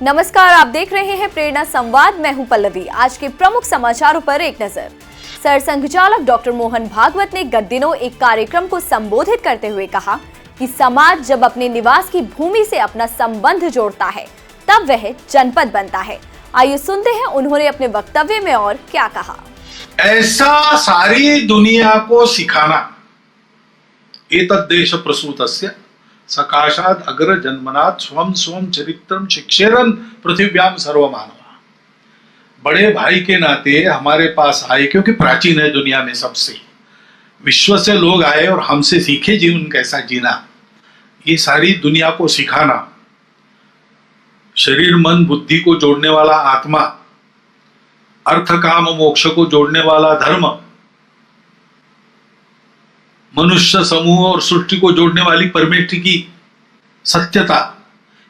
नमस्कार, आप देख रहे हैं प्रेरणा संवाद। मैं हूं पल्लवी। आज के प्रमुख समाचारों पर एक नजर। सरसंघ चालक डॉक्टर मोहन भागवत ने गत दिनों एक कार्यक्रम को संबोधित करते हुए कहा कि समाज जब अपने निवास की भूमि से अपना संबंध जोड़ता है तब वह जनपद बनता है। आइए सुनते हैं उन्होंने अपने वक्तव्य में और क्या कहा। ऐसा सारी दुनिया को सिखाना एतद्देश प्रसूतस्य सकाशाद अग्र जन्मनाथ स्वम स्वम चरित्रम शिक्षेरन पृथिव्याम सर्वमानवा। बड़े भाई के नाते हमारे पास आए, क्योंकि प्राचीन है दुनिया में सबसे, विश्व से लोग आए और हमसे सीखे जीवन कैसा जीना। ये सारी दुनिया को सिखाना, शरीर मन बुद्धि को जोड़ने वाला आत्मा, अर्थ काम मोक्ष को जोड़ने वाला धर्म, मनुष्य समूह और सृष्टि को जोड़ने वाली परमेष्टि की सत्यता,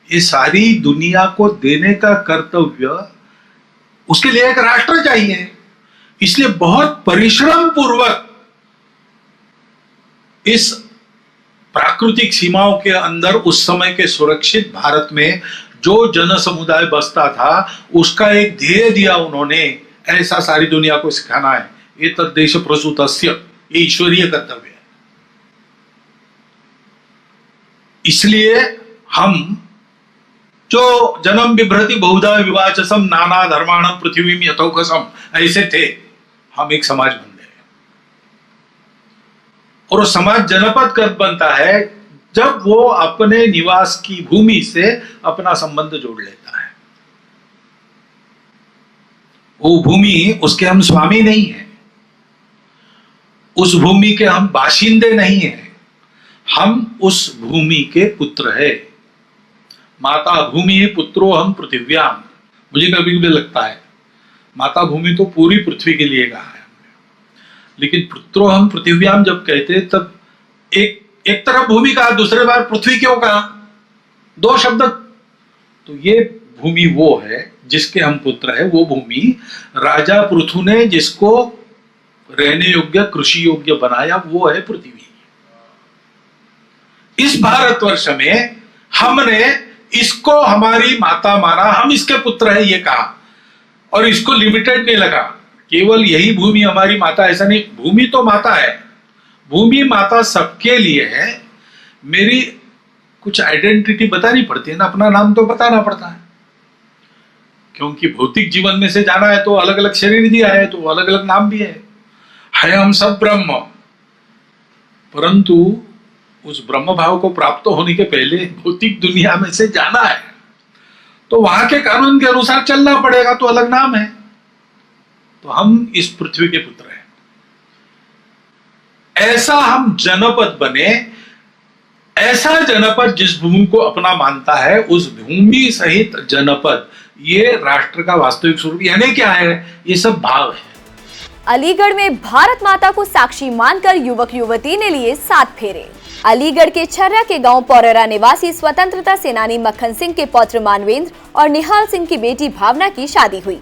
ये सारी दुनिया को देने का कर्तव्य, उसके लिए एक राष्ट्र चाहिए। इसलिए बहुत परिश्रम पूर्वक इस प्राकृतिक सीमाओं के अंदर उस समय के सुरक्षित भारत में जो जन समुदाय बसता था उसका एक ध्येय दिया उन्होंने। ऐसा सारी दुनिया को सिखाना है। ये तद्देश प्रसूतस्य, ये ईश्वरीय कर्तव्य है। इसलिए हम जो जन्म बिभ्रति बहुधा विवाचसम नाना धर्माणम पृथ्वीम यथोकसम ऐसे थे, हम एक समाज बन गए। और वो समाज जनपद कब बनता है? जब वो अपने निवास की भूमि से अपना संबंध जोड़ लेता है। वो भूमि, उसके हम स्वामी नहीं हैं, उस भूमि के हम बाशिंदे नहीं हैं, हम उस भूमि के पुत्र है। माता भूमि पुत्रो हम पृथिव्याम। मुझे कभी कभी लगता है माता भूमि तो पूरी पृथ्वी के लिए कहा है, लेकिन पुत्रो हम पृथिव्याम जब कहते तब एक तरफ भूमि कहा, दूसरे बार पृथ्वी क्यों कहा? दो शब्द। तो ये भूमि वो है जिसके हम पुत्र है। वो भूमि राजा पृथु ने जिसको रहने योग्य कृषि योग्य बनाया, वो है पृथ्वी। इस भारतवर्ष में हमने इसको हमारी माता माना, हम इसके पुत्र है ये कहा, और इसको लिमिटेड नहीं लगा केवल यही भूमि हमारी माता, ऐसा नहीं। भूमि तो माता है, भूमि माता सबके लिए है। मेरी कुछ आइडेंटिटी बतानी पड़ती है ना, अपना नाम तो बताना पड़ता है, क्योंकि भौतिक जीवन में से जाना है तो अलग अलग शरीर दिया है, तो अलग अलग नाम भी है हम सब ब्रह्म। परंतु उस ब्रह्म भाव को प्राप्त होने के पहले भौतिक दुनिया में से जाना है, तो वहां के कानून के अनुसार चलना पड़ेगा, तो अलग नाम है। तो हम इस पृथ्वी के पुत्र हैं। ऐसा हम जनपद बने, ऐसा जनपद जिस भूमि को अपना मानता है, उस भूमि सहित जनपद, ये राष्ट्र का वास्तविक स्वरूप। यानी क्या है? ये सब भाव है। अलीगढ़ में भारत माता को साक्षी मानकर युवक युवती ने लिए 7 फेरे। अलीगढ़ के छर्रा के गांव पौरेरा निवासी स्वतंत्रता सेनानी मक्खन सिंह के पौत्र मानवेंद्र और निहाल सिंह की बेटी भावना की शादी हुई।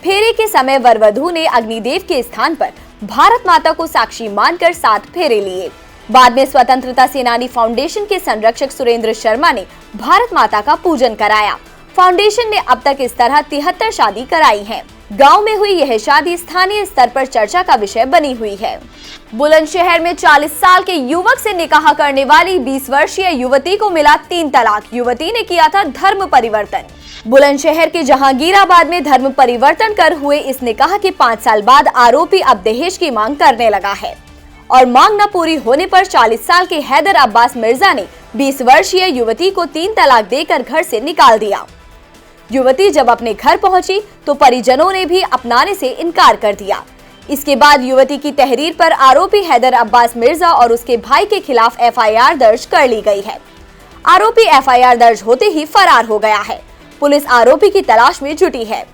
फेरे के समय वर वधू ने अग्निदेव के स्थान पर भारत माता को साक्षी मानकर 7 फेरे लिए। बाद में स्वतंत्रता सेनानी फाउंडेशन के संरक्षक सुरेंद्र शर्मा ने भारत माता का पूजन कराया। फाउंडेशन ने अब तक इस तरह 73 शादी कराई है। गांव में हुई यह शादी स्थानीय स्तर पर चर्चा का विषय बनी हुई है। बुलंदशहर में 40 साल के युवक से निकाह करने वाली 20 वर्षीय युवती को मिला 3 तलाक। युवती ने किया था धर्म परिवर्तन। बुलंदशहर के जहांगीराबाद में धर्म परिवर्तन कर हुए इस निकाह के 5 साल बाद आरोपी अब दहेज की मांग करने लगा है और मांग न पूरी होने पर 40 साल के हैदर अब्बास मिर्जा ने 20 वर्षीय युवती को 3 तलाक देकर घर से निकाल दिया। युवती जब अपने घर पहुंची तो परिजनों ने भी अपनाने से इनकार कर दिया। इसके बाद युवती की तहरीर पर आरोपी हैदर अब्बास मिर्जा और उसके भाई के खिलाफ एफआईआर दर्ज कर ली गई है। आरोपी एफआईआर दर्ज होते ही फरार हो गया है। पुलिस आरोपी की तलाश में जुटी है।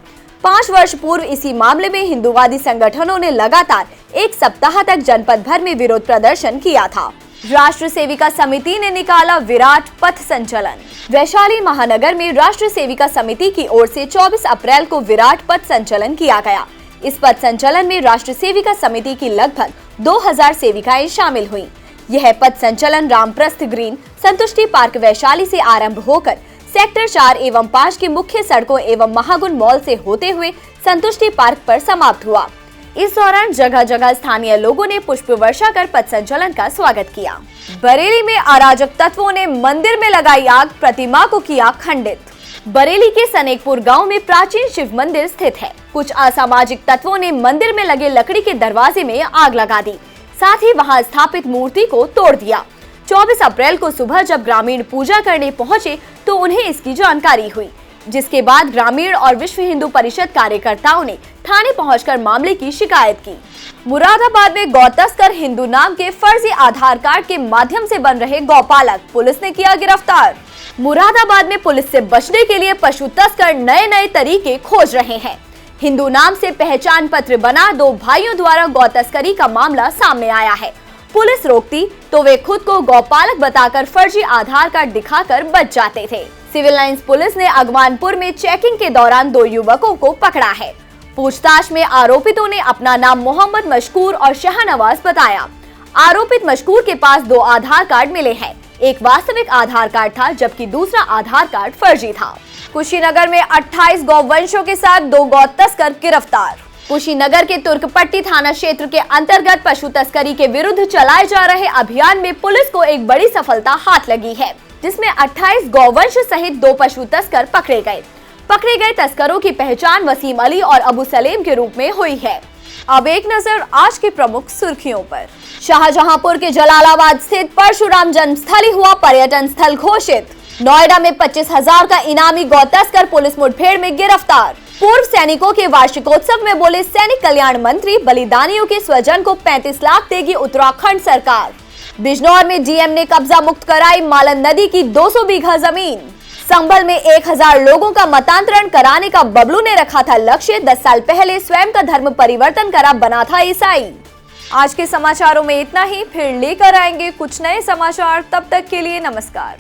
5 वर्ष पूर्व इसी मामले में हिंदूवादी संगठनों ने लगातार 1 सप्ताह तक जनपद भर में विरोध प्रदर्शन किया था। राष्ट्र सेविका समिति ने निकाला विराट पथ संचलन। वैशाली महानगर में राष्ट्र सेविका समिति की ओर से 24 अप्रैल को विराट पथ संचलन किया गया। इस पथ संचलन में राष्ट्र सेविका समिति की लगभग 2000 सेविकाएं शामिल हुईं। यह पथ संचलन रामप्रस्थ ग्रीन, संतुष्टि पार्क वैशाली से आरंभ होकर सेक्टर 4 एवं 5 की मुख्य सड़कों एवं महागुण मॉल से होते हुए संतुष्टि पार्क पर समाप्त हुआ। इस दौरान जगह जगह स्थानीय लोगों ने पुष्प वर्षा कर पथ संचलन का स्वागत किया। बरेली में अराजक तत्वों ने मंदिर में लगाई आग, प्रतिमा को किया खंडित। बरेली के सनेकपुर गांव में प्राचीन शिव मंदिर स्थित है। कुछ असामाजिक तत्वों ने मंदिर में लगे लकड़ी के दरवाजे में आग लगा दी, साथ ही वहां स्थापित मूर्ति को तोड़ दिया। 24 अप्रैल को सुबह जब ग्रामीण पूजा करने पहुंचे तो उन्हें इसकी जानकारी हुई, जिसके बाद ग्रामीण और विश्व हिंदू परिषद कार्यकर्ताओं ने थाने पहुंचकर मामले की शिकायत की। मुरादाबाद में गौ तस्कर हिंदू नाम के फर्जी आधार कार्ड के माध्यम से बन रहे गौपालक पुलिस ने किया गिरफ्तार। मुरादाबाद में पुलिस से बचने के लिए पशु तस्कर नए नए तरीके खोज रहे हैं। हिंदू नाम से पहचान पत्र बना 2 भाइयों द्वारा गौ तस्करी का मामला सामने आया है। पुलिस रोकती तो वे खुद को गौपालक बताकर फर्जी आधार कार्ड दिखाकर बच जाते थे। सिविल लाइंस पुलिस ने अगवानपुर में चेकिंग के दौरान 2 युवकों को पकड़ा है। पूछताछ में आरोपितों ने अपना नाम मोहम्मद मशकूर और शाहनवाज बताया। आरोपित मशकूर के पास 2 आधार कार्ड मिले हैं। एक वास्तविक आधार कार्ड था जबकि दूसरा आधार कार्ड फर्जी था। कुशीनगर में 28 गौवंशों के साथ 2 गौ तस्कर गिरफ्तार। कुशीनगर के तुर्कपट्टी थाना क्षेत्र के अंतर्गत पशु तस्करी के विरुद्ध चलाए जा रहे अभियान में पुलिस को एक बड़ी सफलता हाथ लगी है, जिसमें 28 गौवंश सहित 2 पशु तस्कर पकड़े गए। पकड़े गए तस्करों की पहचान वसीम अली और अबू सलेम के रूप में हुई है। अब एक नजर आज की प्रमुख सुर्खियों पर। शाहजहांपुर के जलालाबाद स्थित परशुराम जन्मस्थली हुआ पर्यटन स्थल घोषित। नोएडा में 25,000 का इनामी गौ तस्कर पुलिस मुठभेड़ में गिरफ्तार। पूर्व सैनिकों के वार्षिकोत्सव में बोले सैनिक कल्याण मंत्री, बलिदानियों के स्वजन को 35 लाख देगी उत्तराखंड सरकार। बिजनौर में डीएम ने कब्जा मुक्त कराई मालन नदी की 200 बीघा जमीन। संभल में 1000 लोगों का मतांतरण कराने का बबलू ने रखा था लक्ष्य। 10 साल पहले स्वयं का धर्म परिवर्तन करा बना था ईसाई। आज के समाचारों में इतना ही, फिर लेकर आएंगे कुछ नए समाचार। तब तक के लिए नमस्कार।